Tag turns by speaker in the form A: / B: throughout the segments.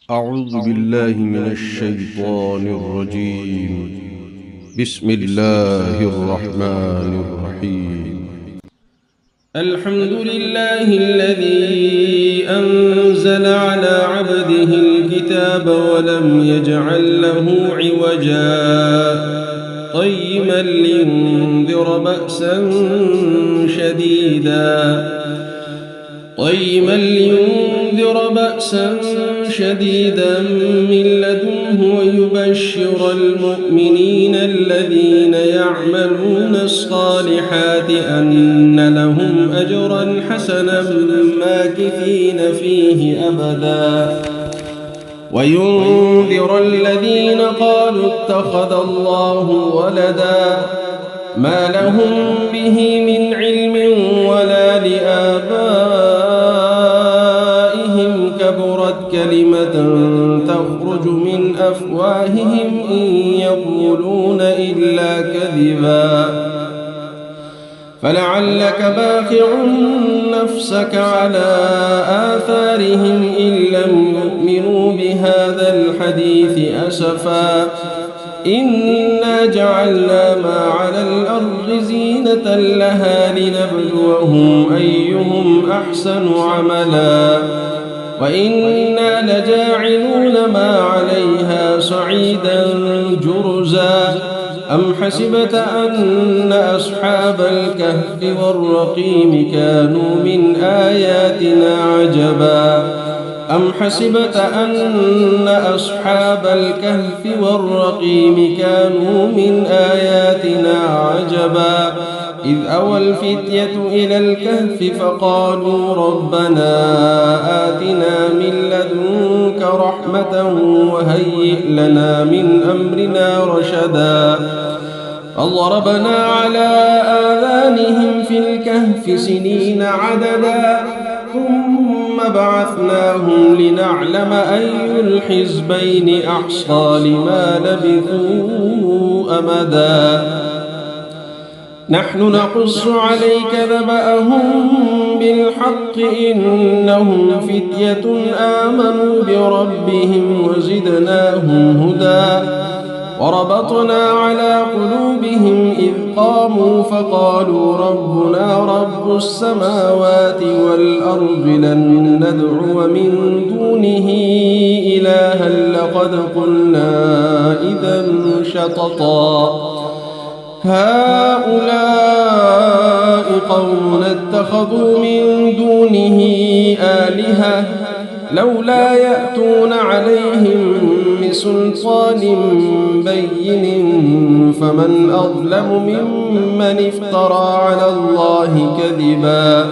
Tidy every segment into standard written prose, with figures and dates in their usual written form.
A: أعوذ بالله من الشيطان الرجيم. بسم الله الرحمن الرحيم.
B: الحمد لله الذي أنزل على عبده الكتاب ولم يجعل له عوجا قيما لينذر بأسا شديدا من لدنه ويبشر المؤمنين الذين يعملون الصالحات أن لهم أجرا حسنا ماكثين فيه أبدا وينذر الذين قالوا اتخذ الله ولدا ما لهم به من علم ولا لآبائهم كبرت كلمة تخرج من أفواههم إن يقولون إلا كذبا فلعلك باخع نفسك على آثارهم إن لم يؤمنوا بهذا الحديث أسفا إنا جعلنا ما على الأرض زينة لها لنبلوهم أيهم أحسن عملا وإنا لجاعلون ما عليها صعيدا جرزا أم حسبت أن أصحاب الكهف والرقيم كانوا من آياتنا عجبا أم حسبت أن أصحاب الكهف والرقيم كانوا من آياتنا عجبا إذ أوى الفتية إلى الكهف فقالوا ربنا آتنا من لدنك رحمة وهيئ لنا من أمرنا رشدا فضربنا على آذانهم في الكهف سنين عددا ثم بعثناهم لنعلم أي الحزبين أحصى لما لبثوا أمدا نحن نقص عليك نبأهم بالحق إنهم فتية آمنوا بربهم وزدناهم هدى وربطنا على قلوبهم إذ قاموا فقالوا ربنا رب السماوات والأرض لن ندعو من دونه إلها لقد قلنا إذا شططا هؤلاء قوم اتخذوا من دونه آلهة لولا يأتون عليهم بسلطان بين فمن أظلم ممن افترى على الله كذبا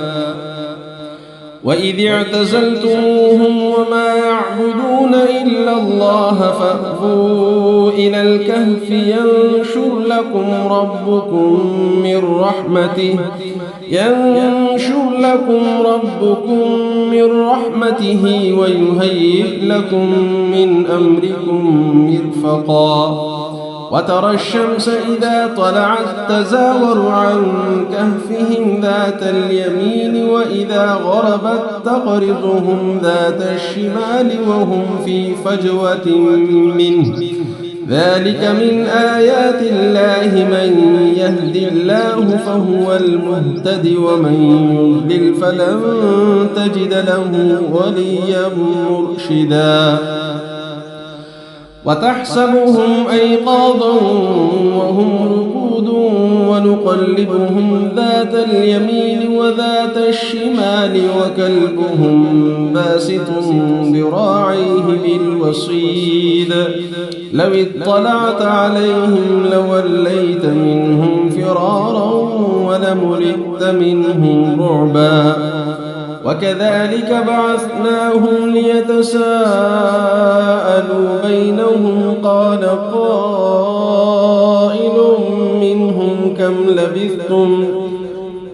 B: وإذ اعتزلتموهم وما يعبدون إلا الله فأووا إلى الكهف ينشر لكم ربكم من رحمته ويهيئ لكم من أمركم مرفقا وترى الشمس إذا طلعت تزاور عن كهفهم ذات اليمين وإذا غربت تقرضهم ذات الشمال وهم في فجوة منه ذلك من آيات الله من يهد الله فهو المهتد ومن يضلل فلن تجد له وليا مرشدا وتحسبهم أيقاظا وهم رقود ونقلبهم ذات اليمين وذات الشمال وكلبهم باسط ذراعيه بالوصيد لو اطلعت عليهم لوليت منهم فرارا ولملئت منهم رعبا وكذلك بعثناهم ليتساءلوا بينهم قال قائل منهم كم لبثتم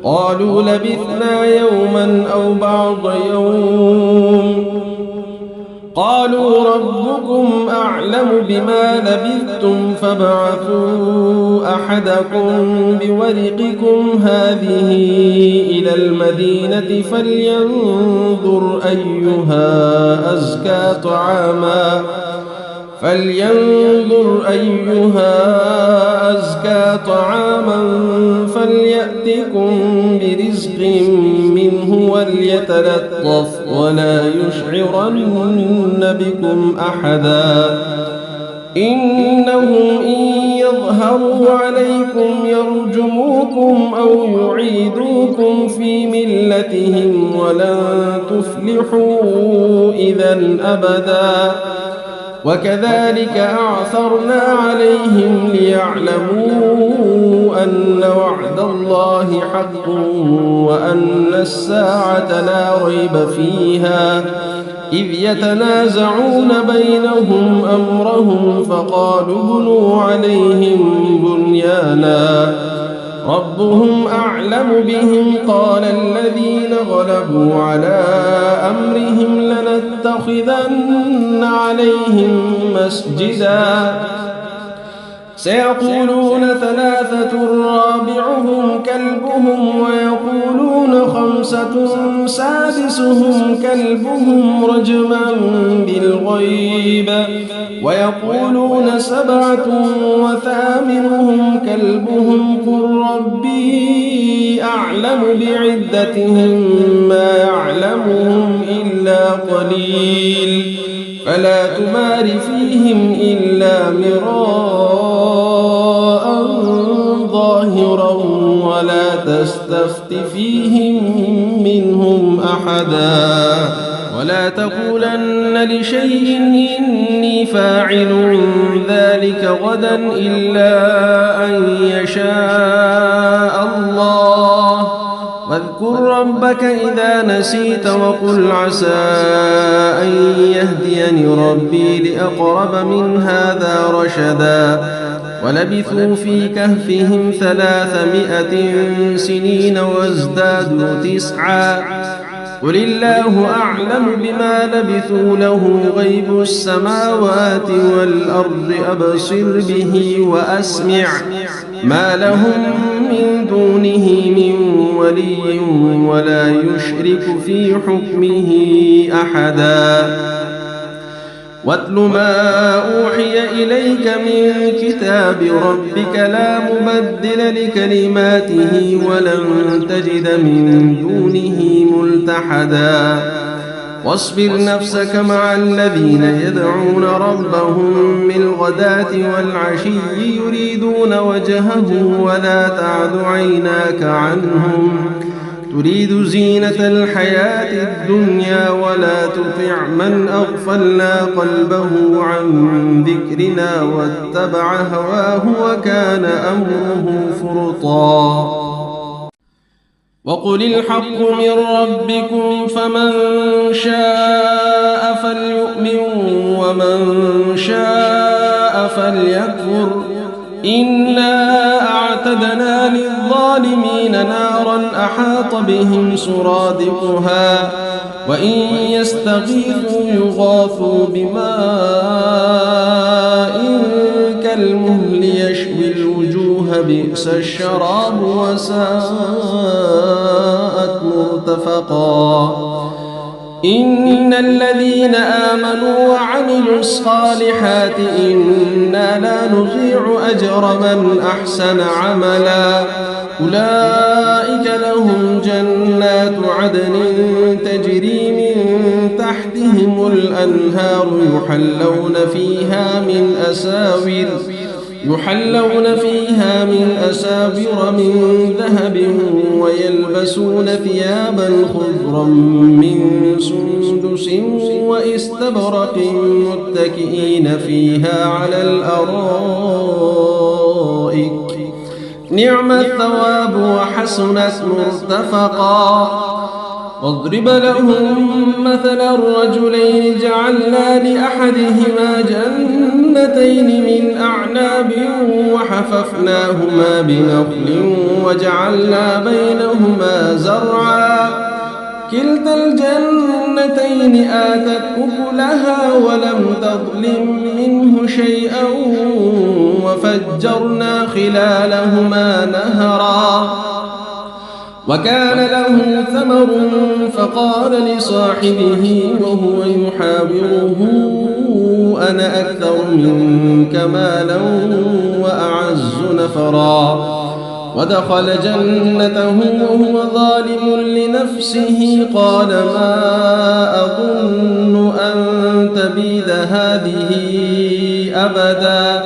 B: قالوا لبثنا يوما أو بعض يوم قالوا ربكم أعلم بما لبثتم فابعثوا أحدكم بورقكم هذه إلى المدينة فلينظر أيها أزكى طعاما فليأتكم برزق منه وليتلطف ولا يشعرن بكم أحدا إنهم إن يظهروا عليكم يرجموكم أو يعيدوكم في ملتهم ولن تفلحوا إذا أبدا وكذلك أعثرنا عليهم ليعلموا أن وعد الله حق وأن الساعة لا ريب فيها إذ يتنازعون بينهم أمرهم فقالوا ابنوا عليهم بنيانا ربهم أعلم بهم قال الذين غلبوا على أمرهم لنتخذن عليهم مسجدا سيقولون ثلاثة رابعهم كلبهم ويقولون خمسة سادسهم كلبهم رجما بالغيب ويقولون سبعة وثامنهم كلبهم قل ربي أعلم بعدتهم ما يعلمهم إلا قليل فلا تمار فيهم إلا مراء ظاهرا ولا تستفت فيهم منهم أحدا ولا تقولن لشيء إني فاعل ذلك غدا إلا أن يشاء الله واذكر ربك إذا نسيت وقل عسى أن يهديني ربي لأقرب من هذا رشدا ولبثوا في كهفهم 300 سنين وازدادوا 9 قل الله أعلم بما لبثوا له غيب السماوات والأرض أبصر به وأسمع ما لهم من دونه من ولي ولا يشرك في حكمه أحدا واتل ما أوحي إليك من كتاب ربك لا مبدل لكلماته ولن تجد من دونه ملتحدا واصبر نفسك مع الذين يدعون ربهم بالغداة والعشي يريدون وجهه ولا تعد عيناك عنهم تريد زينة الحياة الدنيا ولا تطع من أغفلنا قلبه عن ذكرنا واتبع هواه وكان أمره فرطا وقل الحق من ربكم فمن شاء فليؤمن ومن شاء فليكفر إنا أعتدنا للظالمين نارا أحاط بهم سرادقها وإن يستغيثوا يغاثوا بماء كالمهل يشوي الوجوه بئس الشراب وساءت مرتفقا إن الذين آمنوا وعملوا الصالحات إنا لا نضيع أجر من أحسن عملا أولئك لهم جنات عدن تجري من تحتهم الأنهار يحلون فيها من أساور من ذهب ويلبسون ثيابا خضرا من سندس واستبرق متكئين فيها على الأرائك نعم الثواب وحسنت مرتفقا واضرب لهم مثل الرجلين جعلنا لأحدهما جنتين من أعناب وحففناهما بنخل وجعلنا بينهما زرعا كلتا الجنتين آتت أكلها ولم تظلم منه شيئا وفجرنا خلالهما نهرا وكان له ثمر فقال لصاحبه وهو يحاوره أنا أكثر منك مالا وأعز نفرا ودخل جنته وهو ظالم لنفسه قال ما أظن أن تبيد هذه أبدا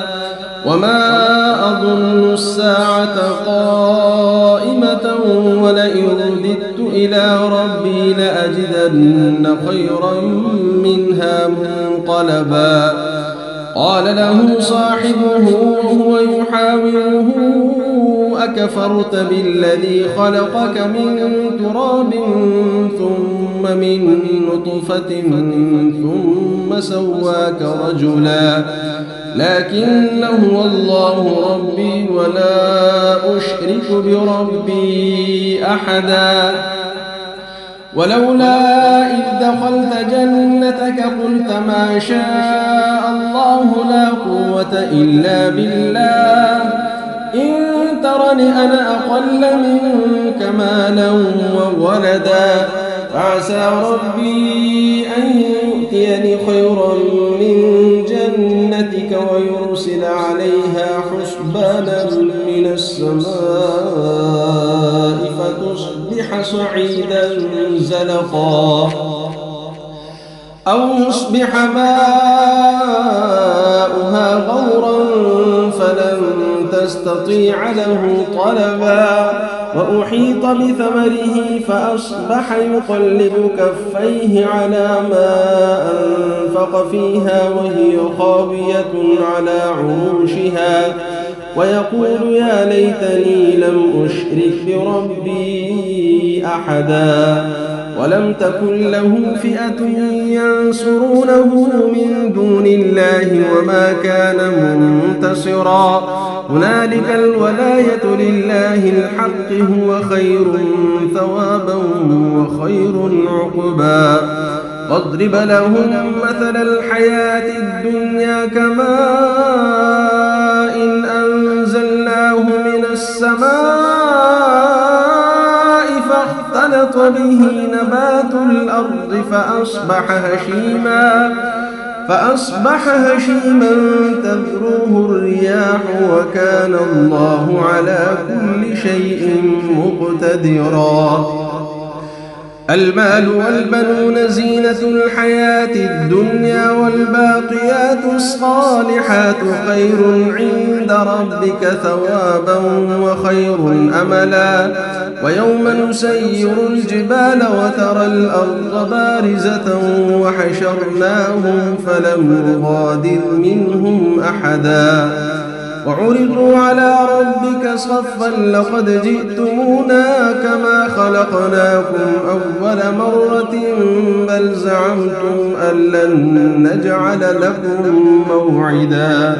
B: وما أظن الساعة قائمة ولئن رددت إلى ربي لأجدن خيرا منها منقلبا قال له صاحبه وهو يحاوره أكفرت بالذي خلقك من تراب ثم من نطفة ثم سواك رجلا لكن هو الله ربي ولا أشرك بربي أحدا ولولا إذ دخلت جنتك قلت ما شاء الله لا قوة إلا بالله إن ترني أنا أقل منك مالا وولدا فعسى ربي أن يؤتيني خيرا من جنتك ويرسل عليها حسبانا من السماء فتصبح صعيدا زلقا أو يصبح ماؤها غورا فلن تستطيع له طلبا وأحيط بثمره فأصبح يقلب كفيه على ما أنفق فيها وهي خاوية على عروشها ويقول يا ليتني لم أشرك بربي أحدا ولم تكن له فئة ينصرونه من دون الله وما كان منتصرا هنالك الولاية لله الحق هو خير ثوابا وخير عقبا واضرب لهم مثل الحياة الدنيا كماء إن أنزلناه من السماء فاختلط به نبات الأرض فأصبح هشيما تذروه الرياح وكان الله على كل شيء مقتدرا المال والبنون زينة الحياة الدنيا والباقيات الصالحات خير عند ربك ثوابا وخير أملا ويوم نسير الجبال وترى الأرض بارزة وحشرناهم فلم نغادر منهم أحدا وعرضوا على ربك صفا لقد جئتمونا كما خلقناكم أول مرة بل زعمتم أن لن نجعل لكم موعدا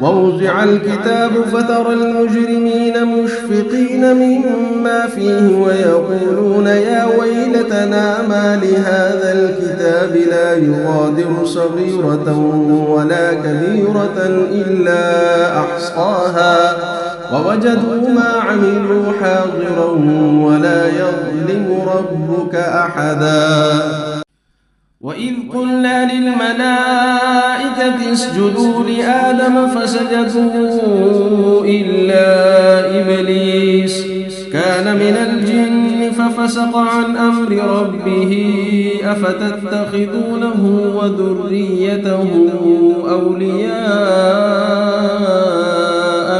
B: ووضع الكتاب فترى المجرمين مشفقين مما فيه ويقولون يا ويلتنا ما لهذا الكتاب لا يغادر صغيرة ولا كبيرة إلا أحصاها ووجدوا ما عملوا حاضرا ولا يظلم ربك أحدا وإذ قلنا للملائكة اسجدوا لآدم فسجدوا إلا إبليس كان من الجن ففسق عن أمر ربه أفتتخذونه وذريته أولياء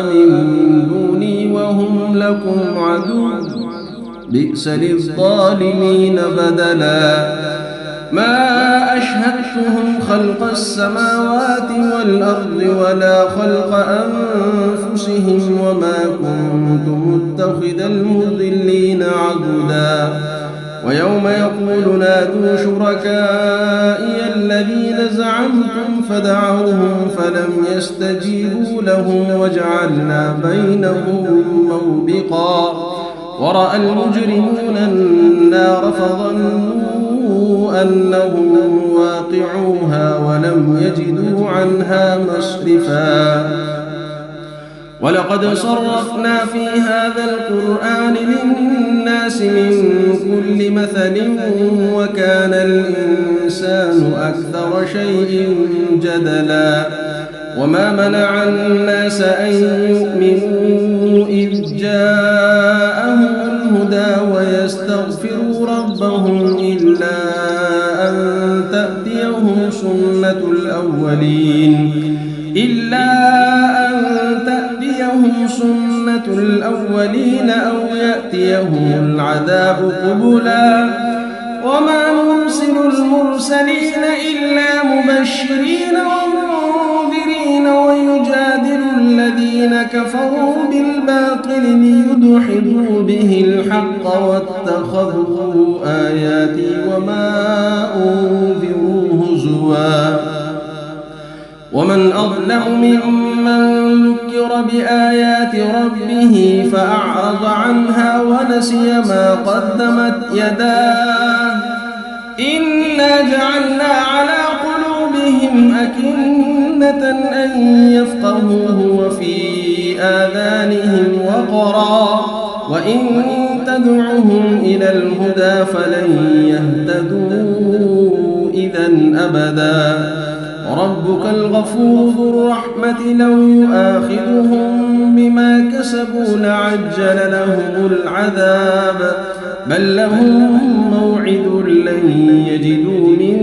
B: من دوني وهم لكم عدو بئس للظالمين بدلا ما أشهدتهم خلق السماوات والأرض ولا خلق أنفسهم وما كنت متخذ المضلين عضدا ويوم يقول نادوا شركائي الذين زعمتم فدعوهم فلم يستجيبوا لهم وجعلنا بينهم موبقا ورأى المجرمون النار فظنوا أنهم واقعوها ولم يجدوا عنها مصرفا ولقد صرفنا في هذا القرآن للناس من كل مثل وكان الإنسان أكثر شيء جدلا وما منع الناس أن يؤمنوا إذ جاءهم الهدى ويستغفروا ربهم إلا أن تأتيهم سنة الأولين أو يأتيهم العذاب قبلا وما نرسل المرسلين إلا مبشرين ومنذرين ويجادل الذين كفروا بالباطل ليدحضوا به الحق واتخذوا آياتي وما أنذروا هزوا ومن أظلم ممن ذكر بآيات ربه فأعرض عنها ونسي ما قدمت يداه إنا جعلنا على قلوبهم أكنة أن يفقهوه وفي آذانهم وقرا وإن تدعهم إلى الهدى فلن يهتدوا إذا أبدا ربك الغفور ذو الرحمة لو يؤاخذهم بما كسبوا لعجل لهم العذاب بل لهم موعد لن يجدوا من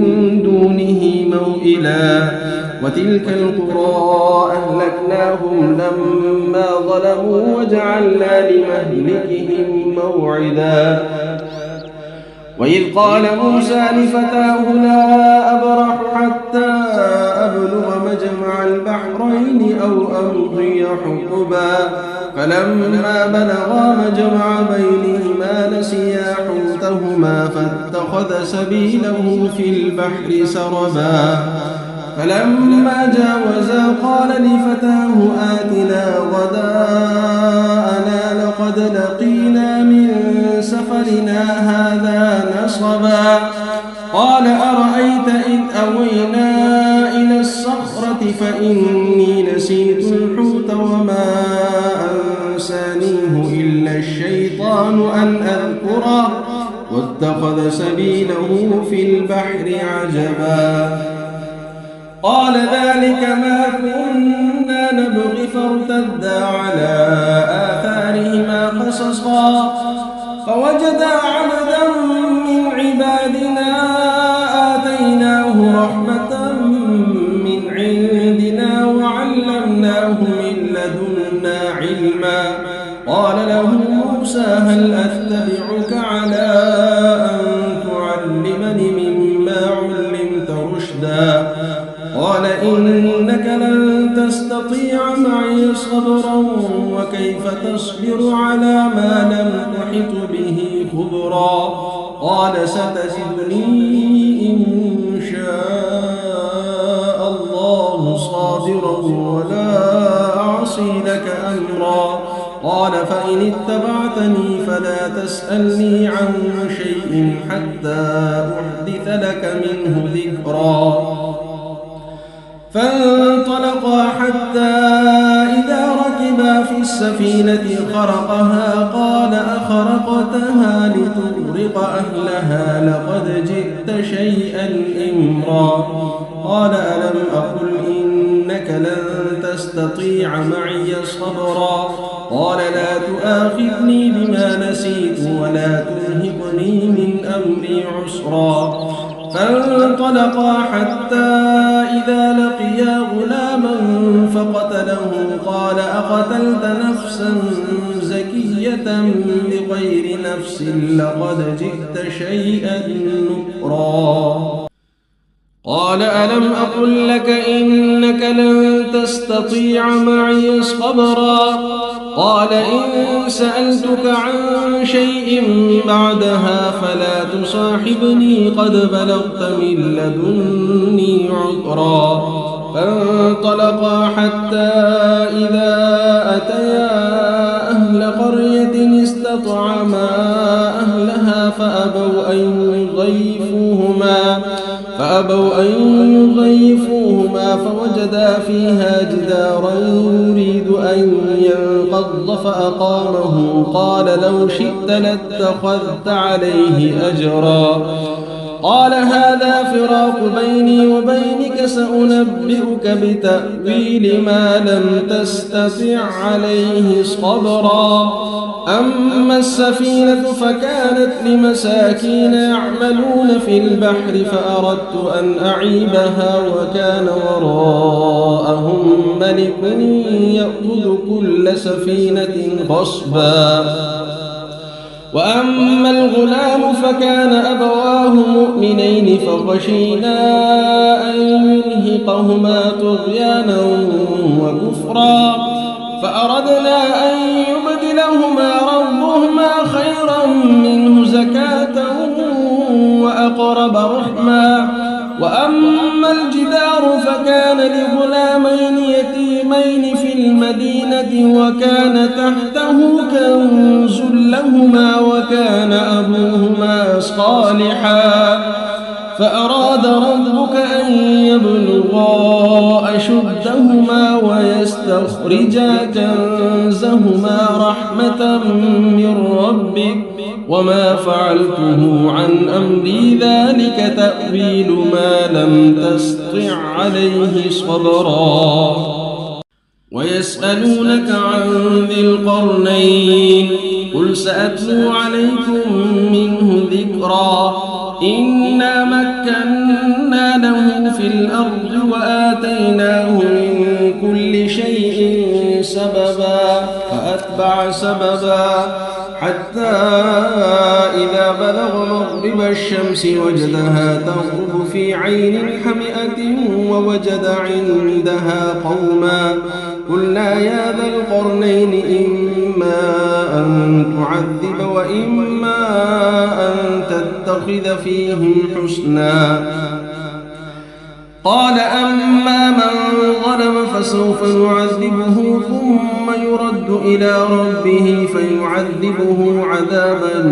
B: دونه موئلا وتلك القرى أهلكناهم لما ظلموا وجعلنا لمهلكهم موعدا وإذ قال موسى لفتاه لا أبرح حتى أبلغ مجمع البحرين أو أمضي حقبا فلما بلغا مجمع بينهما نسيا حوتهما فاتخذ سبيله في البحر سربا فلما جاوزا قال لفتاه آتنا غداءنا لقد لقينا من سفرنا هذا نصبا قال أرأيت إذ أوينا إلى الصخرة فإني نسيت الحوت وما أنسانيه إلا الشيطان أن أذكره واتخذ سبيله في البحر عجبا قال ذلك ما كنا نبغي فارتدا على آثارهما قصصا فوجدا عبدا من عبادنا آتيناه رحمة من عندنا وعلمناه من لدنا علما قال له موسى هل أتبعك على أن تعلمني مما علمت رشدا قال إنك لن تستطيع معي صبرا وكيف تصبر على ما لم تحط به خبرا قال ستجدني إن شاء الله صابرا ولا أعصي لك أمرا قال فإن اتبعتني فلا تسألني عن شيء حتى أحدث لك منه ذكرا فانطلقا حتى إذا ركبا في السفينة خرقها قال أخرقتها لتغرق أهلها لقد جئت شيئا إمرا قال ألم أقل إنك لن تستطيع معي صبرا قال لا تؤاخذني بما نسيت ولا ترهقني من أمري عسرا فانطلقا حتى إذا لقيا غلاما فقتله قال أقتلت نفسا زكية بغير نفس لقد جئت شيئا نكرا قال ألم أقل لك إنك لن تستطيع معي صبرا قال إن سألتك عن شيء بعدها فلا تصاحبني قد بلغت من لدني عذرا فانطلقا حتى إذا أتيا أهل قرية استطعما فأبوا أن يضيفوهما فوجدا فيها جدارا يريد أن ينقض فأقامه قال لو شئت لاتخذت عليه أجرا قال هذا فراق بيني وبينك سأنبئك بتأويل ما لم تستطع عليه صبرا أما السفينة فكانت لمساكين يعملون في البحر فأردت أن أعيبها وكان وراءهم ملك يأخذ كل سفينة غصبا وأما الغلام فكان أبواه مؤمنين فخشينا أن يرهقهما طغيانا وكفرا فأردنا أن يبدلهما ربهما خيرا منه زكاة وأقرب رحما وأما الجدار فكان لغلامين يتيمين في المدينة وكان تحته كنز لهما وكان أبوهما صالحا فأراد ربك أن يبلغا أشدهما ويستخرجا كنزهما رحمة من ربك وما فعلته عن أمري ذلك تأويل ما لم تسطع عليه صبرا ويسألونك عن ذي القرنين قل سأتلو عليكم منه ذكرا إنا مكنا له في الأرض وآتيناه من كل شيء سببا فأتبع سببا حتى إذا بلغ مغرب الشمس وجدها تغرب في عين حمئة ووجد عندها قوما قلنا يا ذا القرنين إما أن تعذب وإما أن تتخذ فيهم حسنا قال أما من ظلم فسوف نعذبه ثم يرد إلى ربه فيعذبه عذابا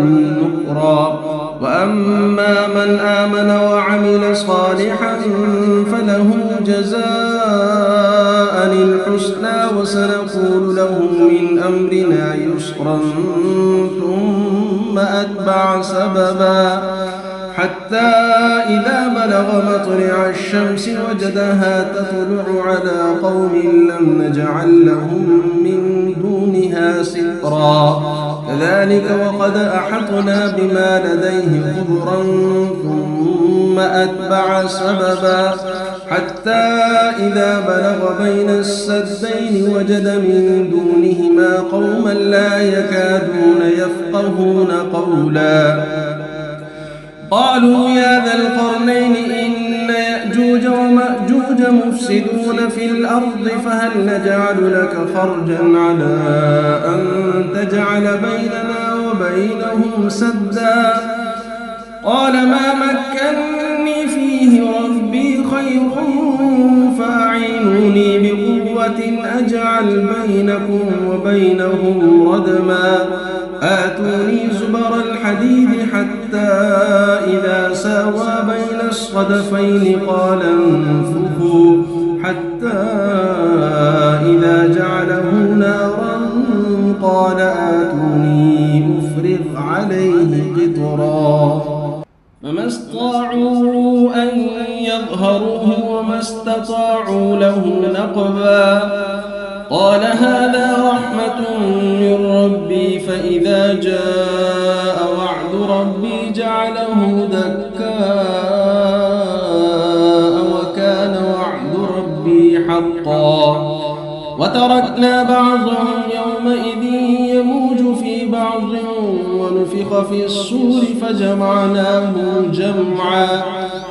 B: نكرا وأما من آمن وعمل صالحا فله جزاء الحسنى وسنقول له من أمرنا يسرا ثم أتبع سببا حتى إذا بلغ مطلع الشمس وجدها تطلع على قوم لم نجعل لهم من دونها سترا كذلك وقد أحطنا بما لديه خبرا ثم أتبع سببا حتى إذا بلغ بين السدين وجد من دونهما قوما لا يكادون يفقهون قولا قالوا يا ذا القرنين إن يأجوج ومأجوج مفسدون في الأرض فهل نجعل لك خرجا على أن تجعل بيننا وبينهم سدا قال ما مكنني فيه ربي خير فأعينوني بقوة أجعل بينكم وبينهم ردما آتوني زبر الحديد حتى إذا ساوى بين الصدفين قال انفخوا حتى إذا جعله نارا قال آتوني أفرغ عليه قطرا فما استطاعوا أن يظهروه وما استطاعوا له نقبا قال هذا رحمة من ربي فإذا جاء وعد ربي جعله دكاء وكان وعد ربي حقا وتركنا بعضهم يومئذ يموج في بعض ونفخ في الصور فجمعناهم جمعا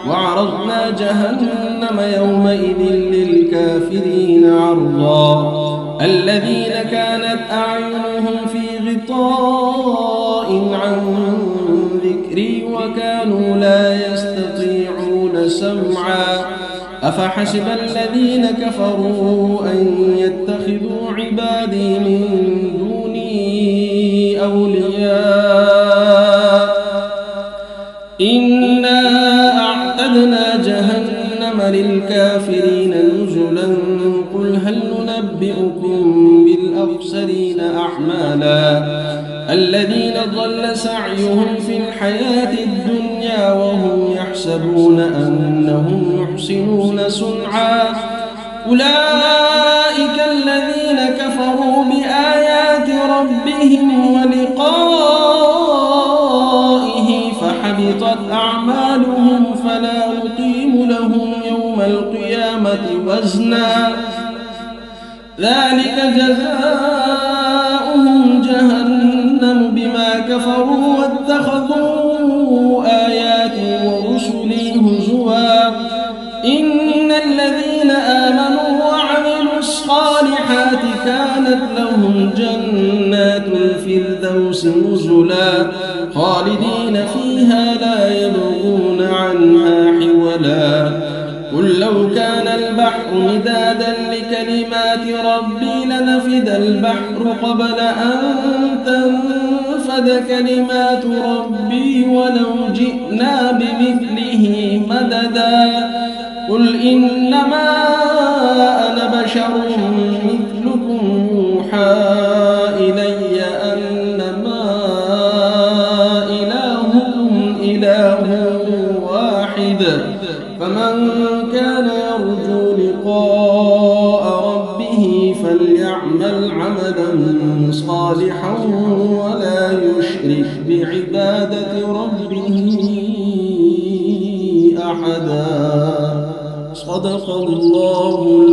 B: وعرضنا جهنم يومئذ للكافرين عرضا الذين كانت أعينهم في غطاء عن ذكري وكانوا لا يستطيعون سمعا أفحسب الذين كفروا أن يتخذوا عبادي من دوني أولياء للكافرين نزلا قل هل ننبئكم بالأخسرين أعمالا الذين ضل سعيهم في الحياة الدنيا وهم يحسبون أنهم يحسنون صنعا أولئك الذين كفروا بآيات ربهم ولقائه فحبطت أعمالهم فلا نقيم لهم يوم القيامة وزنا ذلك جزاؤهم جهنم بما كفروا واتخذوا آياتي ورسلي هزوا إن الذين آمنوا وعملوا الصالحات كانت لهم جنات الفردوس نزلا خالدين فيها لا يبغون عنها حولا قل لو كان البحر مدادا لكلمات ربي لنفد البحر قبل أن تنفد كلمات ربي ولو جئنا بمثله مددا قل إنما أنا بشر مثلكم يوحى إلي أنما إلهكم إله واحد فمن كان يرجو لقاء ربه فليعمل عملا صالحا ولا يشرك بعبادة ربه أحدا صدق الله